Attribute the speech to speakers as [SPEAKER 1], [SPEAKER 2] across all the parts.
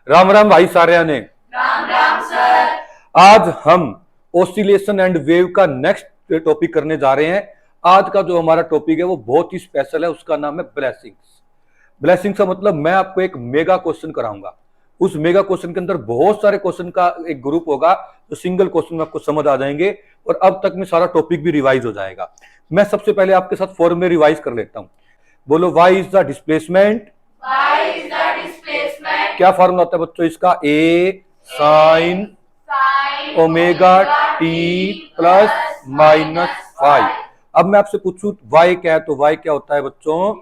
[SPEAKER 1] राम राम भाई सारे ने।
[SPEAKER 2] राम राम सर।
[SPEAKER 1] आज हम ऑसिलेशन एंड वेव का नेक्स्ट टॉपिक करने जा रहे हैं। आज का जो हमारा टॉपिक है वो बहुत ही स्पेशल है, उसका नाम है ब्लेसिंग्स। ब्लेसिंग्स का मतलब मैं आपको एक मेगा क्वेश्चन कराऊंगा। उस मेगा क्वेश्चन के अंदर बहुत सारे क्वेश्चन का एक ग्रुप होगा, तो सिंगल क्वेश्चन में आपको समझ आ जाएंगे और अब तक में सारा टॉपिक भी रिवाइज हो जाएगा। मैं सबसे पहले आपके साथ फॉर्मूले रिवाइज कर लेता हूं। बोलो, why is the displacement.
[SPEAKER 2] Why is the displacement.
[SPEAKER 1] क्या फॉर्मूला होता है बच्चों इसका? A sine omega T plus minus five. अब मैं आपसे पूछूं वाई क्या है, तो वाई क्या होता है बच्चों?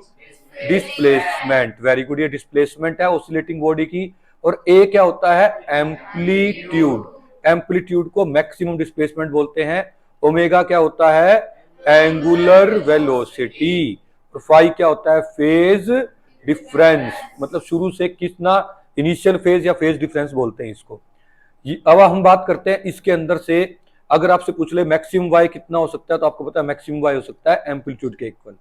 [SPEAKER 1] डिस्प्लेसमेंट। वेरी गुड, ये डिस्प्लेसमेंट है ऑसिलेटिंग बॉडी की। और ए क्या होता है? एम्पलीट्यूड। एम्पलीट्यूड को मैक्सिमम डिस्प्लेसमेंट बोलते हैं। ओमेगा क्या होता है? Angular velocity. और फाइव क्या होता है? फेज डिफरेंस, मतलब शुरू से कितना, इनिशियल फेज या फेज डिफरेंस बोलते हैं इसको। अब हम बात करते हैं इसके अंदर से। अगर आपसे पूछ ले मैक्सिमम वाई कितना हो सकता है, तो आपको पता है मैक्सिमम वाई हो सकता है एम्पलीट्यूड के इक्वल।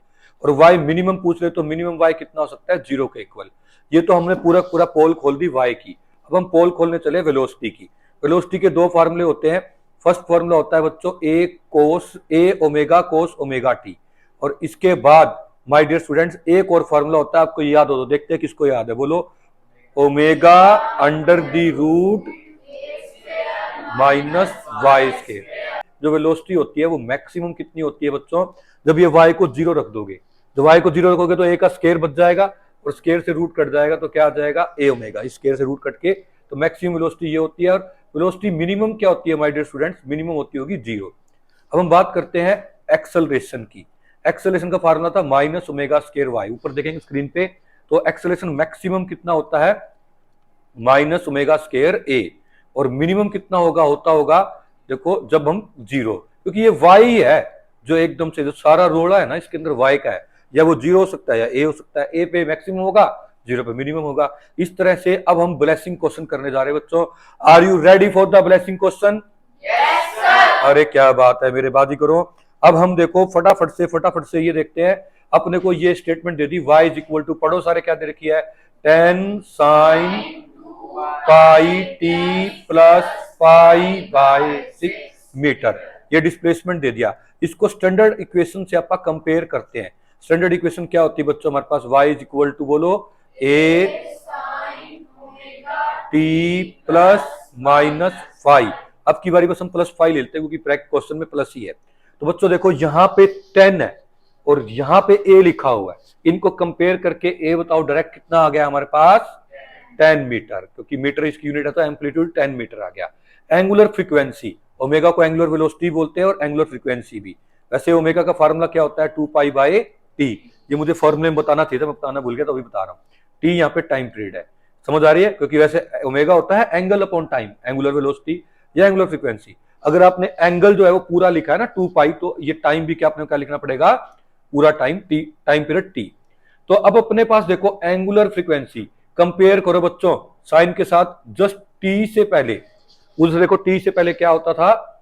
[SPEAKER 1] और वाई मिनिमम पूछ ले तो मिनिमम वाई कितना हो सकता है? 0 के इक्वल। ये तो हमने पूरा पूरा पोल खोल दी वाई की। अब हम पोल खोलने चले वेलोसिटी की। वेलोसिटी के दो फार्मूले होते हैं। फर्स्ट फार्मूला होता है बच्चों ए ओमेगा कोस ओमेगा टी। और इसके बाद माय डियर स्टूडेंट्स एक और फार्मूला होता है, आपको याद हो तो देखते हैं किसको याद है। बोलो, omega under the root minus y square. जो वेलोसिटी होती है वो मैक्सिमम कितनी होती है बच्चों? जब ये वाई को 0 रख दोगे। जब वाई को 0 रखोगे तो ए का स्केयर बच जाएगा और स्केयर से रूट कट जाएगा, तो क्या आ जाएगा? ए ओमेगा। इस स्केयर से रूट कट के तो मैक्सिमम वेलोसिटी ये होती है। और वेलोसिटी मिनिमम क्या होती है माय डियर स्टूडेंट्स? मिनिमम होती होगी 0। अब हम बात करते हैं एक्सेलरेशन की। एक्सेलरेशन का फार्मूला था माइनस ओमेगा स्केयर वाई। ऊपर देखेंगे स्क्रीन पे, तो एक्सेलरेशन मैक्सिमम कितना होता है? माइनस ओमेगा स्केयर ए। और मिनिमम कितना होता होगा देखो, जब हम 0, क्योंकि ये वाई है जो एकदम से जो सारा रोड़ा है ना इसके अंदर वाई का है, या वो 0 हो सकता है या ए हो सकता है। ए पे मैक्सिमम होगा, 0 पे मिनिमम होगा। इस तरह से अब हम ब्लेसिंग क्वेश्चन करने जा रहे हैं बच्चों। Are you ready for the blessing question?
[SPEAKER 2] Yes sir.
[SPEAKER 1] अरे क्या बात है मेरे बाजी करो। अब हम देखो फटाफट से ये देखते हैं। अपने को ये स्टेटमेंट दे दी, y इज इक्वल टू, पढ़ो सारे, क्या दे रखी है? 10 sine pi t plus pi by 6 metre. ये डिस्प्लेसमेंट दे दिया। इसको स्टैंडर्ड इक्वेशन से आप कंपेयर करते हैं। स्टैंडर्ड इक्वेशन क्या होती है बच्चों हमारे पास? y इज इक्वल टू, बोलो, ए टी प्लस माइनस 5। अब की बारी बस हम प्लस 5 लेते हैं क्योंकि प्रैक्टिस क्वेश्चन में प्लस ही है। तो बच्चों देखो यहाँ पे 10 है और यहाँ पे ए लिखा हुआ है। इनको कंपेयर करके ए बताओ डायरेक्ट कितना आ गया हमारे पास? 10 मीटर, क्योंकि मीटर इसकी यूनिट है तो एम्पलीट्यूड 10 मीटर आ गया। एंगुलर फ्रीक्वेंसी, ओमेगा को एंगुलर वेलोसिटी बोलते हैं और एंगुलर फ्रीक्वेंसी भी। वैसे ओमेगा का फार्मूला क्या होता है? 2 पाई बाय टी। ये मुझे फॉर्मूले में बताना चाहिए था, मैं बताना भूल गया तो अभी बता रहा हूँ। टी यहाँ पे टाइम पीरियड है, समझ आ रही है? क्योंकि वैसे ओमेगा होता है angle upon time, angular velocity या एंगुलर फ्रीक्वेंसी। अगर आपने एंगल जो है वो पूरा लिखा है ना 2 पाई, तो ये टाइम भी क्या आपने क्या लिखना पड़ेगा? पूरा time T, time period T. तो अब अपने पास देखो एंगुलर फ्रीक्वेंसी कंपेयर करो बच्चों साइन के साथ। जस्ट टी से पहले, उस देखो टी से पहले क्या होता था?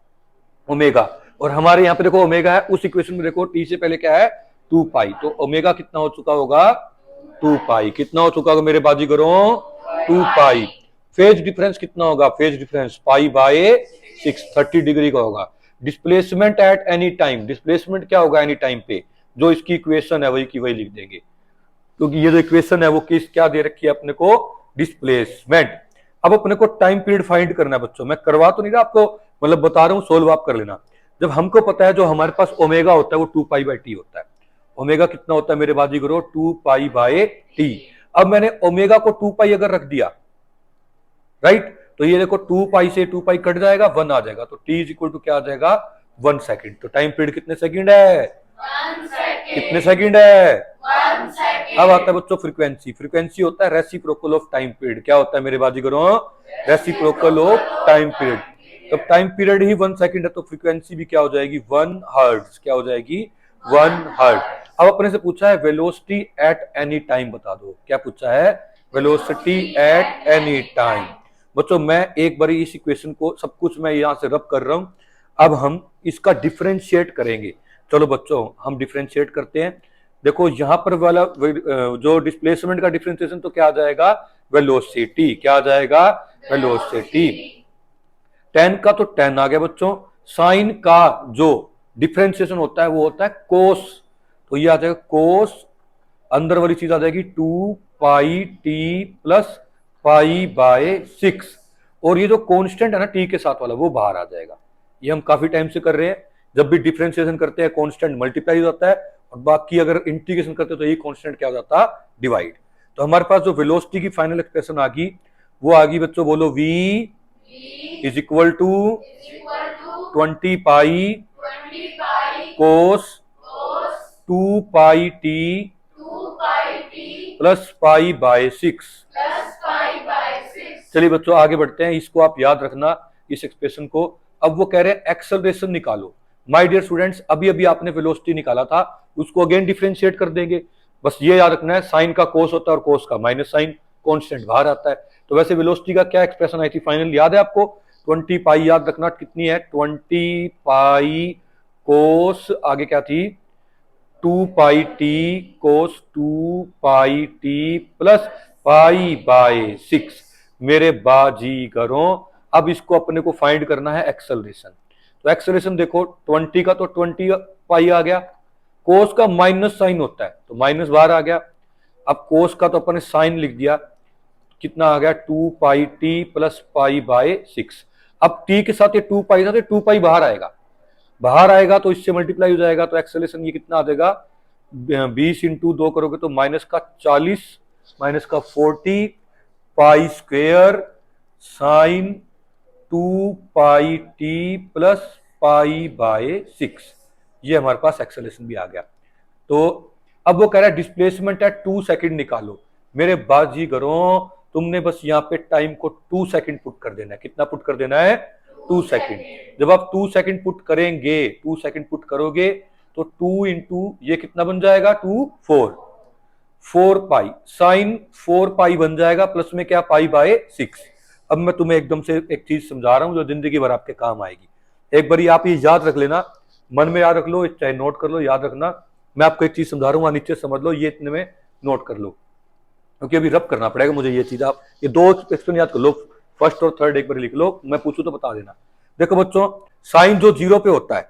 [SPEAKER 1] ओमेगा। और हमारे यहाँ पे देखो ओमेगा है, उस इक्वेशन में देखो टी से पहले क्या है? 2 पाई। तो ओमेगा कितना हो चुका होगा? 2 पाई। कितना हो चुका होगा मेरे बाजीगरों? 2 पाई। फेज डिफरेंस कितना होगा? Phase difference pi by 6, 30 degree का होगा। Displacement at any time, displacement क्या होगा एनी टाइम पे? जो इसकी इक्वेशन है वही की वही लिख देंगे, क्योंकि ये जो इक्वेशन है वो किस क्या दे रखी है अपने को? डिस्प्लेसमेंट। अब अपने को टाइम पीरियड फाइंड करना है बच्चों। मैं करवा तो नहीं रहा आपको, मतलब बता रहा हूं, सोल्व आप कर लेना। जब हमको पता है जो हमारे पास ओमेगा होता है वो 2 पाई बाय टी होता है। ओमेगा कितना होता है मेरे बाजीगरों? 2 पाई बाय टी। अब मैंने ओमेगा को 2 पाई अगर रख दिया, राइट, तो ये देखो 2 पाई से 2 पाई कट जाएगा, 1 आ जाएगा। तो टी इज इक्वल टू क्या आ जाएगा? 1 सेकेंड। तो टाइम पीरियड कितने सेकेंड है?
[SPEAKER 2] 1 सेकंड।
[SPEAKER 1] कितने सेकेंड है?
[SPEAKER 2] 1 सेकंड।
[SPEAKER 1] अब आता है बच्चों फ्रीक्वेंसी। फ्रीक्वेंसी होता है रेसिप्रोकल ऑफ टाइम पीरियड। क्या होता है मेरे बाजीगरों? Reciprocal of time period. तब टाइम पीरियड ही 1 सेकंड है तो फ्रीक्वेंसी भी क्या हो जाएगी? 1 हर्ट्ज। क्या हो जाएगी? 1 हर्ट्ज। अब अपने से पूछा है वेलोसिटी एट एनी टाइम बता दो। क्या पूछा है? Velocity at any time. बच्चों मैं एक बार इस इक्वेशन को सब कुछ मैं यहां से रब कर रहा हूं। अब हम इसका डिफरेंशिएट करेंगे। चलो बच्चों हम डिफरेंशिएट करते हैं। देखो यहां पर वाला जो डिस्प्लेसमेंट का डिफरेंशिएशन तो क्या आ जाएगा? वेलोसिटी। क्या आ जाएगा? वेलोसिटी। टेन का तो टेन आ गया बच्चों। साइन का जो डिफरेंशिएशन होता है वो होता है कोस, तो ये आ जाएगा कोस, अंदर वाली चीज आ जाएगी 2πt प्लस π/6, और ये जो कांस्टेंट है ना टी के साथ वाला वो बाहर आ जाएगा। ये हम काफी टाइम से कर रहे हैं, जब भी डिफरेंशिएशन करते हैं कांस्टेंट मल्टीप्लाई हो जाता है, और बाकी अगर इंटीग्रेशन करते हैं तो ये कांस्टेंट क्या हो जाता है? डिवाइड। तो हमारे पास जो वेलोसिटी की फाइनल एक्सप्रेशन आ गई वो आ गई बच्चों, बोलो v is equal to 20 pi
[SPEAKER 2] 20 pi
[SPEAKER 1] cos
[SPEAKER 2] cos
[SPEAKER 1] 2πt
[SPEAKER 2] 2 pi t
[SPEAKER 1] plus π/6।
[SPEAKER 2] plus π/6।
[SPEAKER 1] चलिए बच्चों आगे बढ़ते हैं, इसको आप याद रखना इस एक्सप्रेशन को। अब वो कह रहे हैं एक्सेलरेशन निकालो। माय डियर स्टूडेंट्स, अभी अभी आपने वेलोसिटी निकाला था, उसको अगेन डिफरेंशिएट कर देंगे। बस ये याद रखना है साइन का कोस होता है और कोस का माइनस साइन, कांस्टेंट बाहर आता है। तो वैसे वेलोसिटी का क्या एक्सप्रेशन आई थी फाइनल, याद है आपको? 20 पाई, याद रखना कितनी है? 20 पाई कोस, आगे क्या थी? 2πt कोस 2πt प्लस π/6। मेरे बाजीगरों, अब इसको अपने को फाइंड करना है एक्सेलरेशन। तो एक्सेलरेशन देखो, 20 का तो 20 पाई आ गया, कोस का माइनस साइन होता है तो माइनस बाहर आ गया। अब कोस का तो अपने साइन लिख दिया, कितना आ गया? 2πt plus π/6। अब t के साथ ये 2 पाई था तो 2 पाई बाहर आएगा, बाहर आएगा तो इससे मल्टीप्लाई हो जाएगा। तो एक्सेलरेशन ये कितना आ जाएगा? 20 इंटू 2 करोगे तो माइनस का 40 माइनस का 40 पाई स्क्वेयर साइन 2πt प्लस π/6। ये हमारे पास एक्सेलरेशन भी आ गया। तो अब वो कह रहा है डिस्प्लेसमेंट है 2 सेकंड निकालो। मेरे बाजीगरों, तुमने बस यहाँ पे टाइम को 2 सेकंड पुट कर देना है। कितना पुट कर देना है? 2 सेकंड। जब आप 2 सेकंड पुट करेंगे, 2 सेकंड पुट करोगे तो 2 इंटू ये कितना बन जाएगा? 2 4 पाई साइन 4 पाई बन जाएगा, प्लस में क्या? π/6। अब मैं तुम्हें एकदम से एक चीज समझा रहा हूं जो जिंदगी भर आपके काम आएगी। एक बार आप ये याद रख लेना, मन में याद रख लो, चाहे नोट कर लो, याद रखना। मैं आपको एक चीज समझा रहा हूँ, नीचे समझ लो, ये इतने में नोट कर लो, क्योंकि अभी रब करना पड़ेगा मुझे ये चीज। आप ये 2 एक्सप्रेशन याद कर लो, फर्स्ट और थर्ड एक बार लिख लो, मैं पूछूं तो बता देना। देखो बच्चों, साइन जो 0 पे होता है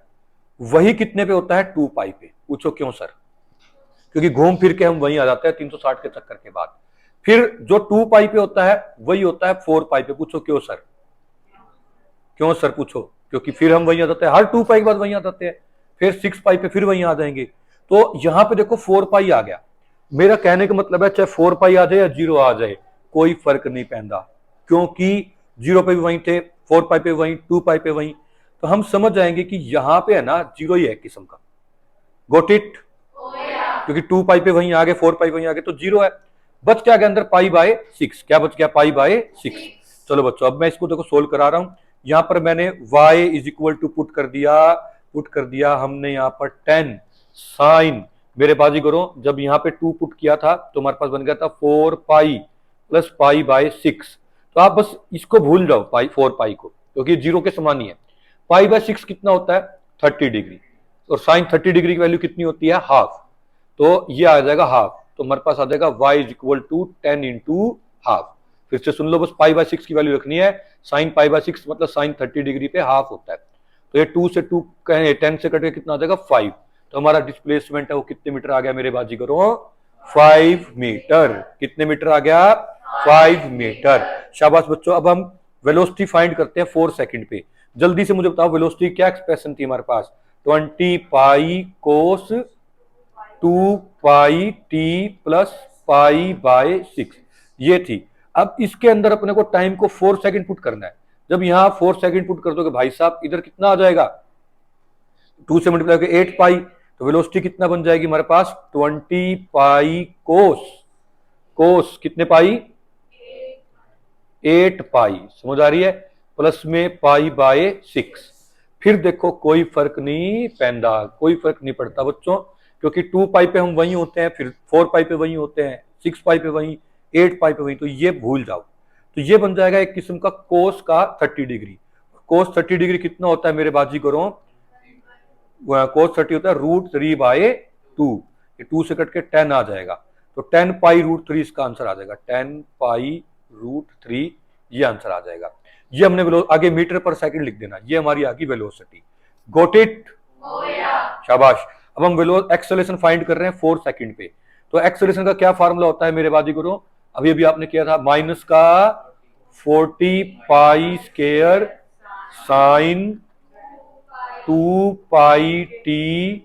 [SPEAKER 1] वही कितने पे होता है? 2 पाई पे। पूछो क्यों सर? क्योंकि घूम फिर के हम वहीं आ जाते हैं 360 के चक्कर के बाद। फिर जो 2 पाई पे होता है वही होता है 4 पाई पे। पूछो क्यों सर? क्यों सर? पूछो। क्योंकि फिर हम वहीं आ जाते हैं, हर 2 पाई के बाद वहीं आ जाते हैं, फिर 6 पाई पे फिर वहीं आ जाएंगे। तो यहां पे देखो 4 पाई आ गया। मेरा कहने का मतलब है चाहे 4 पाई आ जाए या 0 आ जाए, कोई फर्क नहीं पैदा, क्योंकि 0 पे भी वहीं थे, 4 पाई पे वहीं, 2 पाई पे वहीं। तो हम समझ जाएंगे कि यहां पे है ना 0 ही है किस्म का। Got it? क्योंकि 2 पाई पे वहीं आ गए, 4 पाई वहीं आ गए, तो 0 है। बच क्या गया अंदर? π/6। क्या बच गया? π/6। चलो बच्चों, अब मैं इसको देखो सोल्व करा रहा हूं। यहां पर मैंने y is equal to put कर दिया हमने यहां पर 10 साइन। मेरे बाजीगरों, जब यहां पे 2 पुट किया था तो हमारे पास बन गया था 4 पाई प्लस π/6। तो आप बस इसको भूल जाओ, 4 पाई को, क्योंकि 0 के समान ही है। π/6 कितना होता है? 30 डिग्री, और साइन 30 डिग्री की वैल्यू कितनी होती है? हाफ। तो ये आ जाएगा हाफ। तो हमारे पास आ जाएगा y is equal to 10 into half. फिर से सुन लो, बस π/6 की वैल्यू रखनी है। साइन π/6 मतलब साइन 30 डिग्री पे हाफ होता है। तो ये 2 से 2 10 से कट के कितना आ जाएगा? 5। तो हमारा डिस्प्लेसमेंट है वो कितने मीटर आ गया मेरे बाजीगरों? 5 मीटर। कितने मीटर आ गया? 5 मीटर। शाबाश बच्चों। अब हम वेलोसिटी फाइंड करते हैं 4 सेकंड पे। जल्दी से मुझे बताओ वेलोसिटी क्या एक्सप्रेशन थी हमारे पास? 20 पाई कोस 2 पाई टी प्लस π/6 ये थी। अब इसके अंदर अपने को टाइम को 4 सेकंड पुट करना है। जब यहां 4 सेकंड पुट कर दोगे भाई साहब, इधर कितना आ जाएगा? 2 से मल्टीप्लाई करके 8 पाई। तो वेलोसिटी कितना बन जाएगी हमारे पास? 20 पाई कोस कितने पाई? 8 पाई। समझ आ रही है? प्लस में π/6। फिर देखो कोई फर्क नहीं पैदा, कोई फर्क नहीं पड़ता बच्चों, क्योंकि 2 पाई पे हम वहीं होते हैं, फिर 4 पाई पे वहीं होते हैं, 6 पाई पे वहीं, 8 पाई पे वहीं। तो ये भूल जाओ। तो ये बन जाएगा एक किस्म का कोस का 30 डिग्री। कोस 30 डिग्री कितना होता है मेरे बाजीगरों? कोस 30 होता है √3/2। ये 2 से कट के 10 आ जाएगा। तो 10 पाई √3 इसका आंसर आ जाएगा। 10 पाई √3, ये आंसर आ जाएगा। ये हमने आगे मीटर पर सेकंड लिख देना, ये हमारी आ गई वेलोसिटी। Got it? शाबाश। अब हम एक्सेलरेशन फाइंड कर रहे हैं 4 सेकंड पे। तो एक्सेलरेशन का क्या फार्मूला होता है मेरे बाजीगरों? अभी अभी आपने किया था, माइनस का 40 pi square sign 2 pi t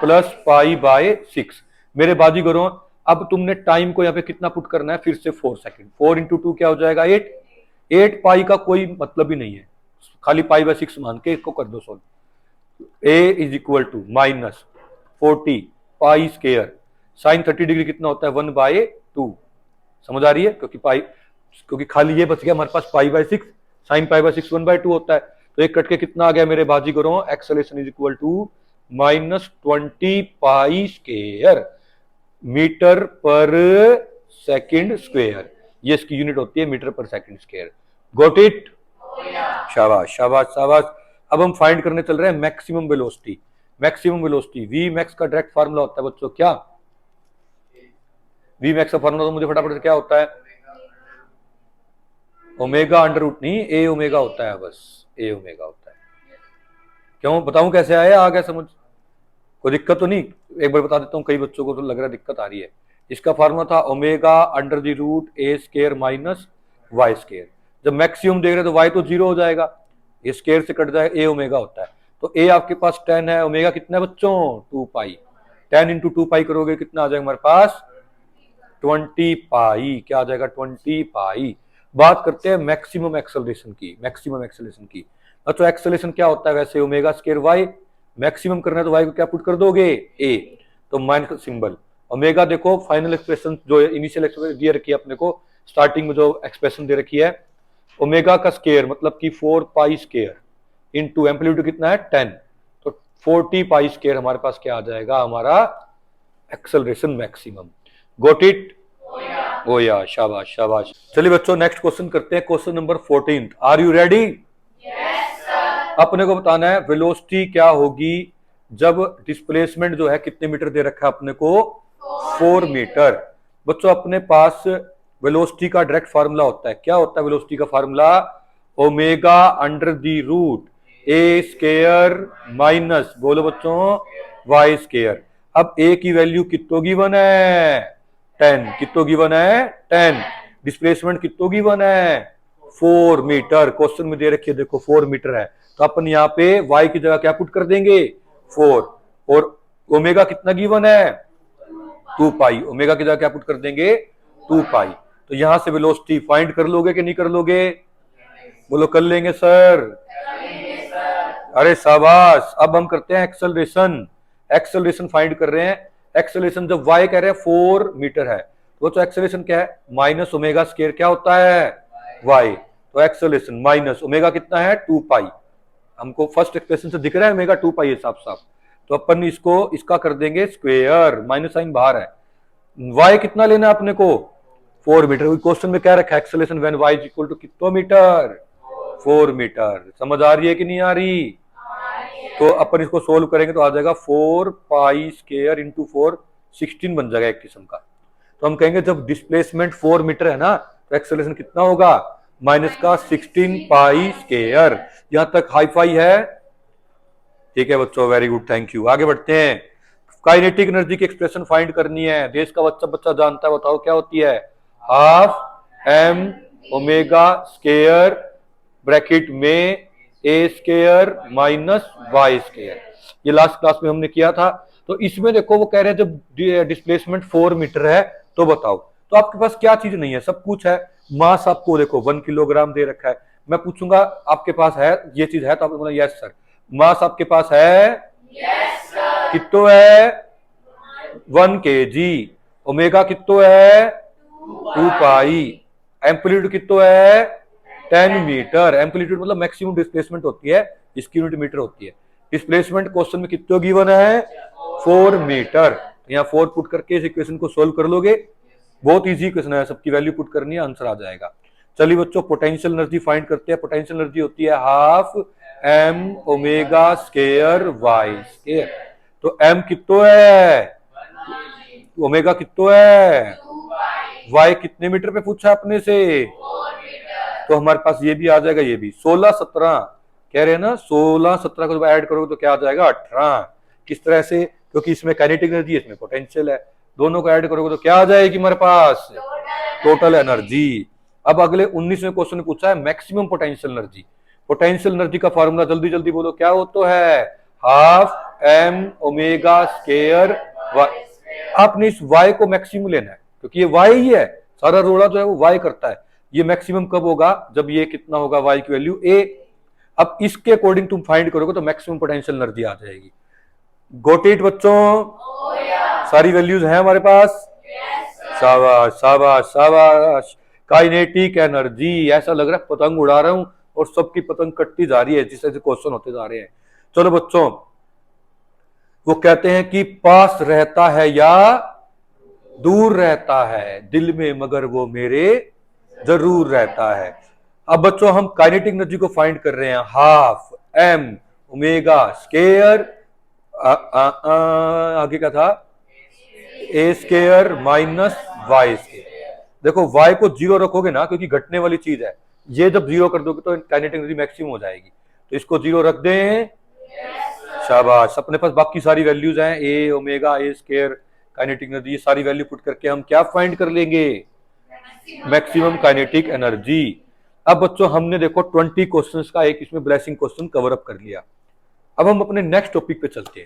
[SPEAKER 1] plus pi by 6। मेरे बाजीगरों अब तुमने टाइम को यहाँ पे कितना पुट करना है, फिर से 4 सेकंड। 4 इंटू 2 क्या हो जाएगा? 8। 8 पाई का कोई मतलब ही नहीं है, खाली पाई बाय 6 मान के इसको कर दो solve. a is equal to minus 40 pi square sine 30 degree कितना होता है? 1/2। समझ आ रही है? क्योंकि खाली ये बच गया हमारे पास pi by 6, sine pi by 6 1/2 होता है। तो एक कट के कितना आ गया मेरे बाजीगरों? Acceleration is equal to -20 pi square metre per second square. ये इसकी यूनिट होती है metre per second square. Got it? शाबाश शाबाश शाबाश। अब हम फाइंड करने चल रहे हैं maximum velocity. Maximum velocity v max का डायरेक्ट फार्मूला होता है बच्चों क्या? वी मैक्स का फार्मूला तो मुझे फटाफट से क्या होता है? ओमेगा अंडर रूट नहीं, ए ओमेगा होता है, बस ए ओमेगा होता है। क्यों बताऊं कैसे आया? आ गया समझ? कोई दिक्कत तो नहीं? एक बार बता देता हूँ, कई बच्चों को तो लग रहा है दिक्कत आ रही है। इसका फार्मूला था omega under the root a square minus y square. जब मैक्सिमम देख रहे तो वाई तो 0 हो जाएगा, ये स्क्वायर से कट जाएगा, ए ओमेगा होता है। तो ए आपके पास 10 है, ओमेगा कितना है बच्चों? 2 पाई। 10 इंटू 2 पाई करोगे कितना आ जाएगा हमारे पास? 20 पाई। क्या आ जाएगा? 20 पाई। बात करते हैं मैक्सिमम एक्सेलरेशन की। मैक्सिमम एक्सेलरेशन की तो एक्सेलरेशन क्या होता है वैसे? Omega square Y. मैक्सिमम करना है तो वाई को क्या पुट कर दोगे? ए। तो माइनस सिंबल। ओमेगा देखो फाइनल एक्सप्रेशन जो इनिशियल एक्सप्रेशन दे रखी है अपने को, स्टार्टिंग में जो एक्सप्रेशन दे रखी है, ओमेगा का स्क्वायर मतलब कि 4 पाई स्क्वायर इनटू एम्पलीट्यूड कितना है? 10। तो 40 पाई स्क्वायर हमारे पास क्या आ जाएगा? हमारा acceleration maximum. Got it? Oh yeah शाबाश शाबाश। चलिए बच्चों नेक्स्ट क्वेश्चन करते हैं, question number 14। Are you ready? अपने को बताना है वेलोसिटी क्या होगी जब डिस्प्लेसमेंट जो है कितने मीटर दे रखा है अपने को? 4 मीटर। बच्चों अपने पास वेलोसिटी का डायरेक्ट फार्मूला होता है। क्या होता है वेलोसिटी का formula? Omega under the root a square minus, बोलो बच्चों, वाई स्क्वायर। अब ए की वैल्यू कितों गिवन है? 10। कितों गिवन है? 10। डिस्प्लेसमेंट कितों गिवन है? 4 मीटर। क्वेश्चन में दे रखी है देखो 4 मीटर है, तो अपन यहाँ पे y की जगह क्या पुट कर देंगे? 4। और ओमेगा कितना गिवन है? 2 पाई। ओमेगा की जगह क्या पुट कर देंगे? 2 पाई। तो यहां से वेलोसिटी फाइंड कर लोगे कि नहीं कर लोगे? बोलो कर लेंगे सर। अरे शाबाश। अब हम करते हैं एक्सेलरेशन। एक्सेलरेशन फाइंड कर रहे हैं। एक्सेलरेशन जब y कह रहे हैं 4 मीटर है, तो एक्सेलरेशन क्या है? माइनस ओमेगा स्क्वायर क्या होता है? y। तो एक्सेलरेशन माइनस ओमेगा कितना है? 2 पाई। हमको फर्स्ट एक्सप्रेशन से दिख रहा है ओमेगा 2 पाई है साफ साफ, तो अपन इसको इसका कर देंगे स्क्वायर, माइनस साइन बाहर है। y कितना लेना है अपने को? 4 मीटर। क्वेश्चन में क्या रखा है? Acceleration when y is equal to कितना मीटर? 4 मीटर। समझ आ रही है कि नहीं आ रही? तो अपन इसको सोल्व करेंगे तो आ जाएगा 4 पाई स्क्वायर इंटू 4, 16 बन जाएगा एक किस्म का। तो हम कहेंगे जब डिस्प्लेसमेंट 4 मीटर है ना, तो एक्सेलरेशन कितना होगा? माइनस का 16 पाई स्क्वायर। यहां तक हाई फाई है? ठीक है बच्चों, वेरी गुड, थैंक यू। आगे बढ़ते हैं। काइनेटिक एनर्जी की एक्सप्रेशन फाइंड करनी है। देश का बच्चा बच्चा जानता है, बताओ क्या होती है? Half m omega square bracket में a square minus y square. ये लास्ट क्लास में हमने किया था। तो इसमें देखो वो कह रहे हैं जब डिस्प्लेसमेंट 4 मीटर है तो बताओ। तो आपके पास क्या चीज नहीं है? सब कुछ है। मास आपको देखो 1 किलोग्राम दे रखा है। मैं पूछूंगा आपके पास है ये चीज है, तो आपने बोला यस सर। मास आपके पास है?
[SPEAKER 2] Yes sir.
[SPEAKER 1] कितो है? 1 kg। ओमेगा कितो है? 2 पाई। एम्पलीट्यूड कितो है? 10 मीटर। एम्पलीट्यूड मतलब मैक्सिमम डिस्प्लेसमेंट होती है, इसकी यूनिट मीटर होती है। डिस्प्लेसमेंट क्वेश्चन में कितो गिवन है? 4 मीटर। यहाँ 4 पुट करके इस इक्वेशन को सोल्व कर लोगे। बहुत इजी इक्वेशन है, सबकी वैल्यू पुट करनी है, आंसर आ जाएगा। चलिए बच्चों पोटेंशियल एनर्जी फाइंड करते हैं। पोटेंशियल एनर्जी होती है half m omega square y square. तो एम कितो है? ओमेगा कितो है? वाई कितने मीटर पे पूछा अपने से,
[SPEAKER 2] 4 मीटर।
[SPEAKER 1] तो हमारे पास ये भी आ जाएगा, ये भी 16 17 कह रहे हैं ना, 16 17 को जब ऐड करोगे तो क्या आ जाएगा 18। किस तरह से, क्योंकि इसमें काइनेटिक एनर्जी है, इसमें पोटेंशियल है, दोनों को ऐड करोगे तो क्या आ जाएगी हमारे पास, टोटल एनर्जी। अब अगले 19वें क्वेश्चन में पूछा है maximum potential energy. Potential energy का फॉर्मूला जल्दी जल्दी बोलो, क्या हो तो है half m omega square y. आपने इस वाई को मैक्सिमम लेना है, क्योंकि ये वाई ही है, सारा रोड़ा जो है वो वाई करता है। ये मैक्सिमम कब होगा, जब ये कितना होगा, वाई की वैल्यू ए। अब इसके अकॉर्डिंग तुम फाइंड करोगे तो मैक्सिमम पोटेंशियल एनर्जी आ जाएगी। गोट इट बच्चों, सारी वैल्यूज हैं हमारे पास। शाबाश शाबाश शाबाश। काइनेटिक एनर्जी, ऐसा लग रहा है पतंग उड़ा रहा हूं और सबकी पतंग कटती जा रही है, जिस तरह से क्वेश्चन होते जा रहे हैं। चलो बच्चों, वो कहते हैं कि पास रहता है या दूर रहता है, दिल में मगर वो मेरे जरूर रहता है। अब बच्चों हम काइनेटिक एनर्जी को फाइंड कर रहे हैं, हाफ एम ओमेगा स्क्वायर, आगे क्या था, ए स्क्वायर माइनस वाई स्क्वायर। देखो वाई को जीरो रखोगे ना, क्योंकि घटने वाली चीज है, ये जब जीरो कर दोगे तो काइनेटिक एनर्जी मैक्सिमम हो जाएगी, तो इसको जीरो रख दें। शाबाश, अपने पास बाकी सारी वैल्यूज हैं, A omega A square kinetic energy, सारी वैल्यू पुट करके हम क्या फाइंड कर लेंगे, मैक्सिमम काइनेटिक एनर्जी। अब बच्चों हमने देखो 20 क्वेश्चंस का एक इसमें ब्लेसिंग क्वेश्चन कवर अप कर लिया। अब हम अपने नेक्स्ट टॉपिक पे चलते हैं।